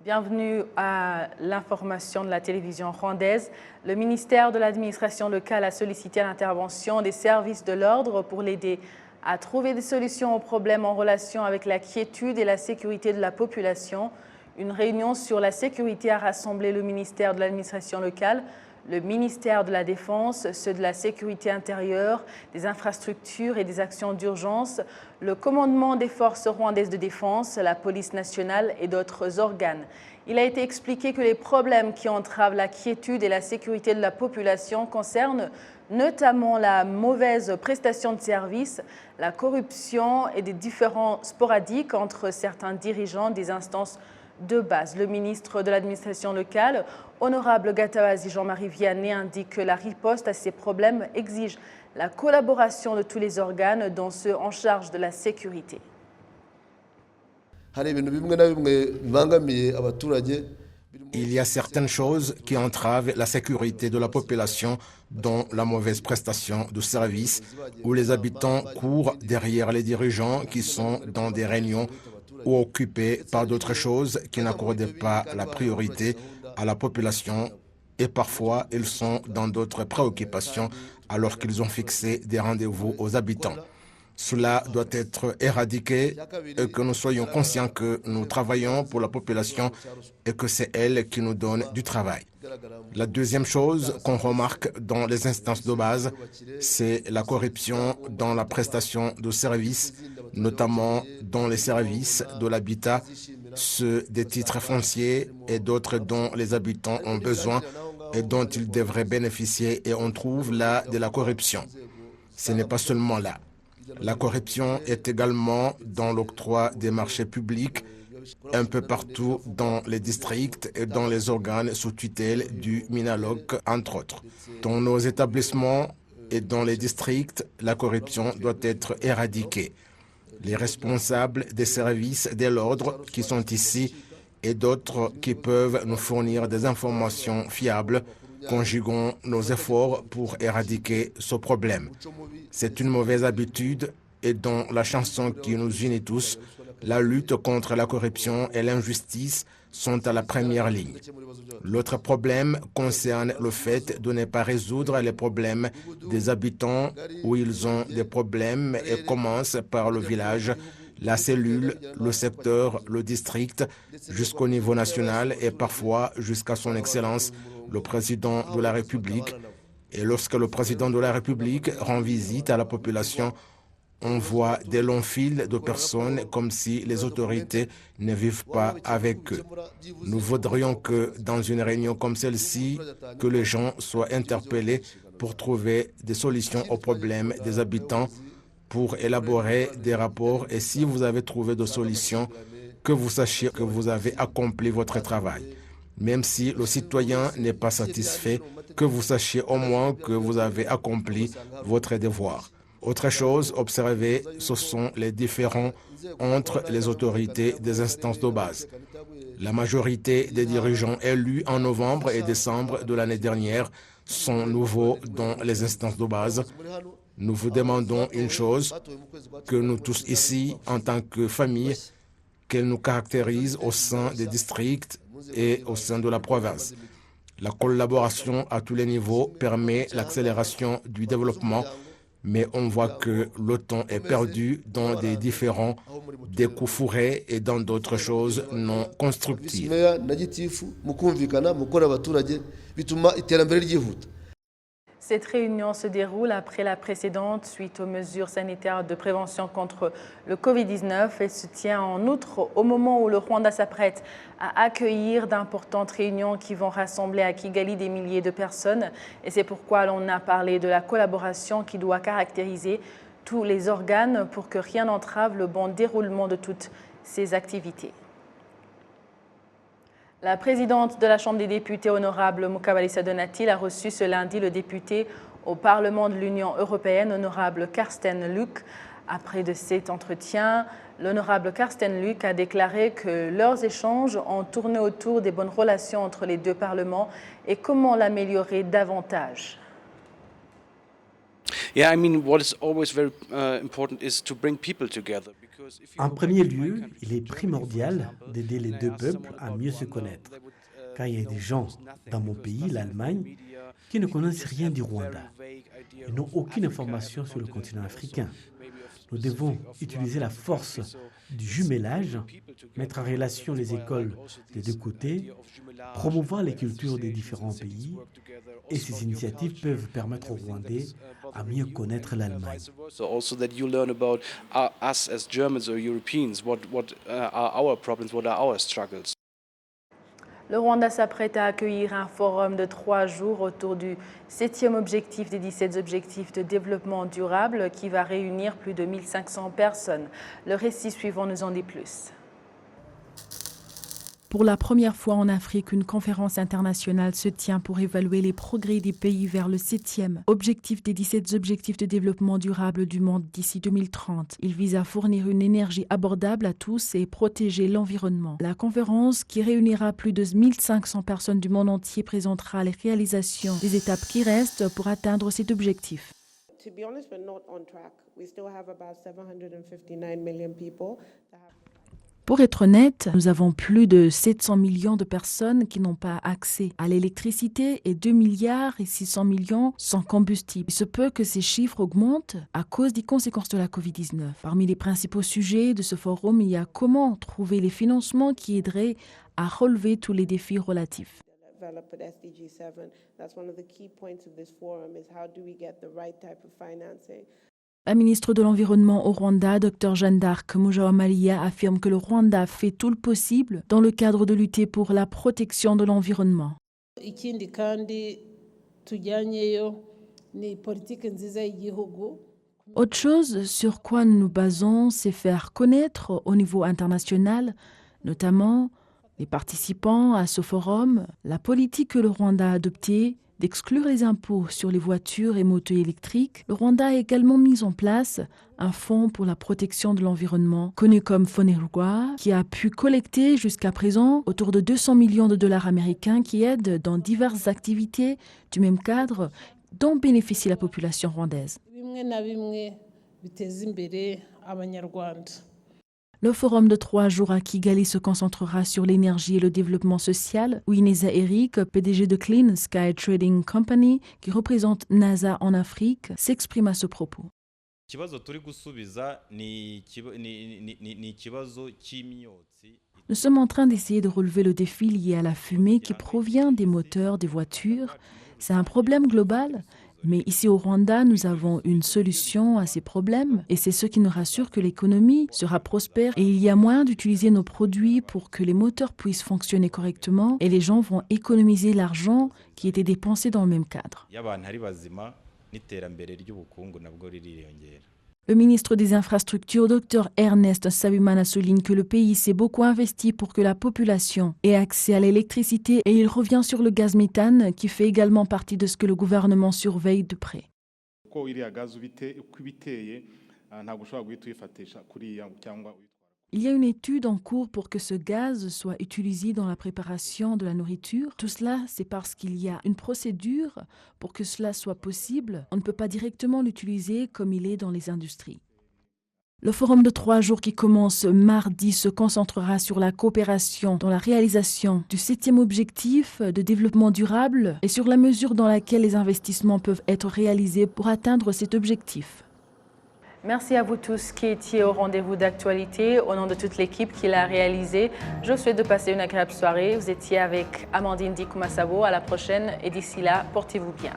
Bienvenue à l'information de la télévision rwandaise. Le ministère de l'administration locale a sollicité l'intervention des services de l'ordre pour l'aider à trouver des solutions aux problèmes en relation avec la quiétude et la sécurité de la population. Une réunion sur la sécurité a rassemblé le ministère de l'administration locale, le ministère de la Défense, ceux de la sécurité intérieure, des infrastructures et des actions d'urgence, le commandement des forces rwandaises de défense, la police nationale et d'autres organes. Il a été expliqué que les problèmes qui entravent la quiétude et la sécurité de la population concernent notamment la mauvaise prestation de services, la corruption et des différends sporadiques entre certains dirigeants des instances de base. Le ministre de l'administration locale, honorable Gatabazi Jean-Marie Vianney, indique que la riposte à ces problèmes exige la collaboration de tous les organes, dont ceux en charge de la sécurité. Il y a certaines choses qui entravent la sécurité de la population, dont la mauvaise prestation de services, où les habitants courent derrière les dirigeants qui sont dans des réunions ou occupés par d'autres choses qui n'accordaient pas la priorité à la population, et parfois ils sont dans d'autres préoccupations alors qu'ils ont fixé des rendez-vous aux habitants. Cela doit être éradiqué et que nous soyons conscients que nous travaillons pour la population et que c'est elle qui nous donne du travail. La deuxième chose qu'on remarque dans les instances de base, c'est la corruption dans la prestation de services, notamment dans les services de l'habitat, ceux des titres fonciers et d'autres dont les habitants ont besoin et dont ils devraient bénéficier, et on trouve là de la corruption. Ce n'est pas seulement là. La corruption est également dans l'octroi des marchés publics, un peu partout dans les districts et dans les organes sous tutelle du Minaloc, entre autres. Dans nos établissements et dans les districts, la corruption doit être éradiquée. Les responsables des services de l'ordre qui sont ici et d'autres qui peuvent nous fournir des informations fiables, conjuguons nos efforts pour éradiquer ce problème. C'est une mauvaise habitude et dans la chanson qui nous unit tous, la lutte contre la corruption et l'injustice sont à la première ligne. L'autre problème concerne le fait de ne pas résoudre les problèmes des habitants où ils ont des problèmes et commence par le village, la cellule, le secteur, le district, jusqu'au niveau national et parfois jusqu'à son Excellence, le président de la République. Et lorsque le président de la République rend visite à la population, on voit des longs fils de personnes comme si les autorités ne vivent pas avec eux. Nous voudrions que dans une réunion comme celle-ci, que les gens soient interpellés pour trouver des solutions aux problèmes des habitants, pour élaborer des rapports, et si vous avez trouvé des solutions, que vous sachiez que vous avez accompli votre travail. Même si le citoyen n'est pas satisfait, que vous sachiez au moins que vous avez accompli votre devoir. Autre chose observée, ce sont les différends entre les autorités des instances de base. La majorité des dirigeants élus en novembre et décembre de l'année dernière sont nouveaux dans les instances de base. Nous vous demandons une chose, que nous tous ici, en tant que famille, qu'elle nous caractérise au sein des districts et au sein de la province. La collaboration à tous les niveaux permet l'accélération du développement, mais on voit que le temps est perdu dans des différends, des coups fourrés et dans d'autres choses non constructives. Cette réunion se déroule après la précédente suite aux mesures sanitaires de prévention contre le Covid-19 et se tient en outre au moment où le Rwanda s'apprête à accueillir d'importantes réunions qui vont rassembler à Kigali des milliers de personnes. Et c'est pourquoi l'on a parlé de la collaboration qui doit caractériser tous les organes pour que rien n'entrave le bon déroulement de toutes ces activités. La présidente de la Chambre des députés, honorable Mukabalisa Donati, a reçu ce lundi le député au Parlement de l'Union européenne, honorable Karsten Luck. Après de cet entretien, l'honorable Karsten Luck a déclaré que leurs échanges ont tourné autour des bonnes relations entre les deux parlements et comment l'améliorer davantage. Yeah, I mean, what is always very important is to bring people together. En premier lieu, il est primordial d'aider les deux peuples à mieux se connaître, car il y a des gens dans mon pays, l'Allemagne, qui ne connaissent rien du Rwanda. Ils n'ont aucune information sur le continent africain. Nous devons utiliser la force du jumelage, mettre en relation les écoles des deux côtés, promouvoir les cultures des différents pays, et ces initiatives peuvent permettre aux Rwandais à mieux connaître l'Allemagne. Also that you learn about us as Germans or Europeans, what are our problems, what are our struggles. Le Rwanda s'apprête à accueillir un forum de 3 jours autour du 7e objectif des 17 objectifs de développement durable qui va réunir plus de 1500 personnes. Le récit suivant nous en dit plus. Pour la première fois en Afrique, une conférence internationale se tient pour évaluer les progrès des pays vers le 7e objectif des 17 objectifs de développement durable du monde d'ici 2030. Il vise à fournir une énergie abordable à tous et protéger l'environnement. La conférence, qui réunira plus de 1500 personnes du monde entier, présentera les réalisations des étapes qui restent pour atteindre cet objectif. To be honest, we're not on track. We still have about 759 million people that have... Pour être honnête, nous avons plus de 700 millions de personnes qui n'ont pas accès à l'électricité et 2 milliards et 600 millions sans combustible. Il se peut que ces chiffres augmentent à cause des conséquences de la Covid-19. Parmi les principaux sujets de ce forum, il y a comment trouver les financements qui aideraient à relever tous les défis relatifs. Developed SDG 7. That's one of the key points of this forum is how do we get the right type of financing. La ministre de l'Environnement au Rwanda, Dr Jeanne d'Arc Mujawamariya, affirme que le Rwanda fait tout le possible dans le cadre de lutter pour la protection de l'environnement. Ikindi kandi tujyanyeyo ni politiki nziza y'igihugu. Autre chose sur quoi nous nous basons, c'est faire connaître au niveau international, notamment les participants à ce forum, la politique que le Rwanda a adoptée d'exclure les impôts sur les voitures et motos électriques. Le Rwanda a également mis en place un fonds pour la protection de l'environnement, connu comme Fonerwa, qui a pu collecter jusqu'à présent autour de 200 millions de dollars américains qui aident dans diverses activités du même cadre dont bénéficie la population rwandaise. Bimwe na bimwe biteza imbere abanyarwanda. Le forum de 3 jours à Kigali se concentrera sur l'énergie et le développement social, où Ineza Eric, PDG de Clean Sky Trading Company, qui représente NASA en Afrique, s'exprime à ce propos. Nous sommes en train d'essayer de relever le défi lié à la fumée qui provient des moteurs des voitures. C'est un problème global. Mais ici au Rwanda, nous avons une solution à ces problèmes et c'est ce qui nous rassure que l'économie sera prospère et il y a moyen d'utiliser nos produits pour que les moteurs puissent fonctionner correctement et les gens vont économiser l'argent qui était dépensé dans le même cadre. Le ministre des Infrastructures, Dr Ernest Nsabimana, souligne que le pays s'est beaucoup investi pour que la population ait accès à l'électricité et il revient sur le gaz méthane qui fait également partie de ce que le gouvernement surveille de près. Il y a une étude en cours pour que ce gaz soit utilisé dans la préparation de la nourriture. Tout cela, c'est parce qu'il y a une procédure pour que cela soit possible. On ne peut pas directement l'utiliser comme il est dans les industries. Le forum de 3 jours qui commence mardi se concentrera sur la coopération dans la réalisation du 7e objectif de développement durable et sur la mesure dans laquelle les investissements peuvent être réalisés pour atteindre cet objectif. Merci à vous tous qui étiez au rendez-vous d'actualité. Au nom de toute l'équipe qui l'a réalisé, je vous souhaite de passer une agréable soirée. Vous étiez avec Amandine Dikoumashabo. À la prochaine et d'ici là, portez-vous bien.